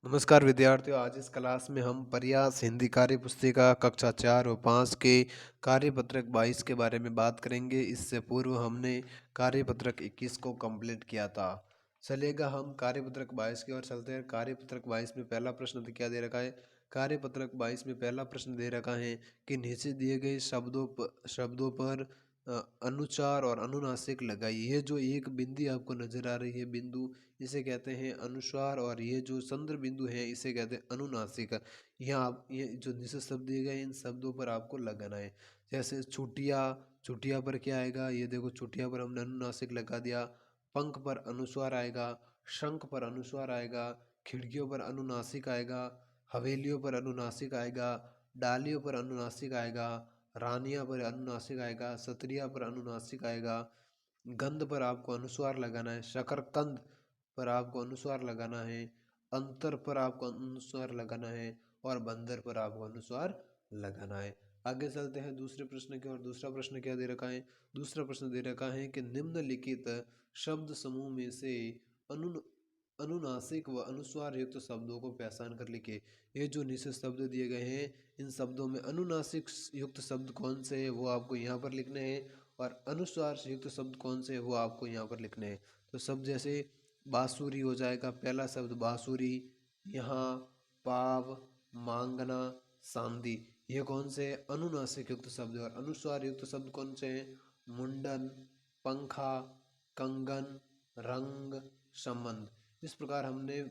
नमस्कार विद्यार्थियों, आज इस क्लास में हम प्रयास हिंदी कार्य पुस्तिका कक्षा 4 व 5 के कार्यपत्रक 22 के बारे में बात करेंगे। इससे पूर्व हमने कार्यपत्रक 21 को कंप्लीट किया था। चलेगा, हम कार्यपत्रक 22 की ओर चलते हैं। कार्यपत्रक 22 में पहला प्रश्न क्या दे रखा है? कार्यपत्रक 22 में पहला प्रश्न दे रखा है कि नीचे दिए गए शब्दों पर अनुचार और अनुनासिक लगाइए। ये जो एक बिंदी आपको नजर आ रही है बिंदु, इसे कहते हैं अनुस्वार, और ये जो चंद्र बिंदु है इसे कहते हैं अनुनासिक। यहाँ आप ये जो निश्चित शब्द दिए गए इन शब्दों पर आपको लगाना है। जैसे छुटिया, छुटिया पर क्या आएगा? ये देखो, छुटिया पर हमने अनुनासिक लगा दिया। पंख पर अनुस्वार आएगा, शंख पर अनुस्वार आएगा, खिड़कियों पर अनुनासिक आएगा, हवेलियों पर अनुनासिक आएगा, डालियों पर अनुनासिक आएगा, रानिया पर अनुनासिक आएगा, सत्रिया पर अनुनासिक आएगा, गंध पर आपको अनुस्वार लगाना है, शकरकंद पर आपको अनुस्वार लगाना है, अंतर पर आपको अनुस्वार लगाना है, और बंदर पर आपको अनुस्वार लगाना है। आगे चलते हैं दूसरे प्रश्न की ओर। दूसरा प्रश्न क्या दे रखा है? दूसरा प्रश्न दे रखा है कि निम्नलिखित शब्द समूह में से अनु अनुनासिक व अनुस्वार युक्त शब्दों को पहचान कर लिखे। ये जो नीचे शब्द दिए गए हैं इन शब्दों में अनुनासिक युक्त शब्द कौन से हैं वो आपको यहाँ पर लिखने हैं, और अनुस्वार से युक्त शब्द कौन से हैं वो आपको यहाँ पर लिखने हैं। तो शब्द जैसे बांसुरी हो जाएगा, पहला शब्द बांसुरी, यहाँ पाव, मांगना, सांदी, ये कौन से अनुनासिक युक्त शब्द है। और अनुस्वार युक्त शब्द कौन से हैं? मुंडन, पंखा, कंगन, रंग, संबंध। इस प्रकार हमने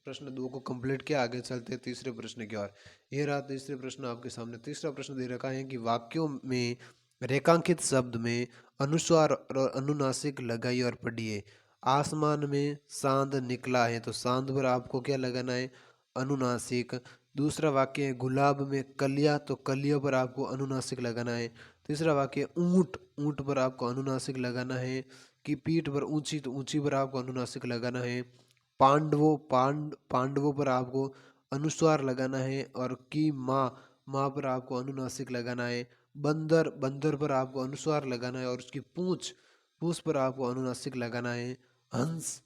प्रश्न 2 को कंप्लीट किया। आगे चलते हैं तीसरे प्रश्न की ओर। ये रहा तीसरे प्रश्न आपके सामने। तीसरा प्रश्न दे रखा है कि वाक्यों में रेखांकित शब्द में अनुस्वार और अनुनासिक लगाइए और पढ़िए। आसमान में चांद निकला है, तो चांद पर आपको क्या लगाना है? अनुनासिक। दूसरा वाक्य है गुलाब में कलियां, तो कलियों पर आपको अनुनासिक लगाना है। तीसरा वाक्य ऊंट, ऊंट पर आपको अनुनासिक लगाना है। कि पीठ पर ऊंची, तो ऊंची पर आपको अनुनासिक लगाना है। पांडवों पर आपको अनुस्वार लगाना है। और की माँ, माँ पर आपको अनुनासिक लगाना है। बंदर, बंदर पर आपको अनुस्वार लगाना है और उसकी पूंछ, पूंछ पर आपको अनुनासिक लगाना है। हंस,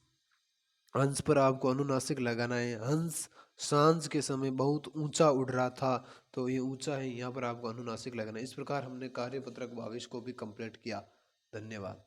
हंस पर आपको अनुनासिक लगाना है। हंस सांझ के समय बहुत ऊंचा उड़ रहा था, तो ये ऊंचा है, यहाँ पर आपको अनुनासिक लगाना है। इस प्रकार हमने कार्यपत्रक 22 को भी कंप्लीट किया। धन्यवाद।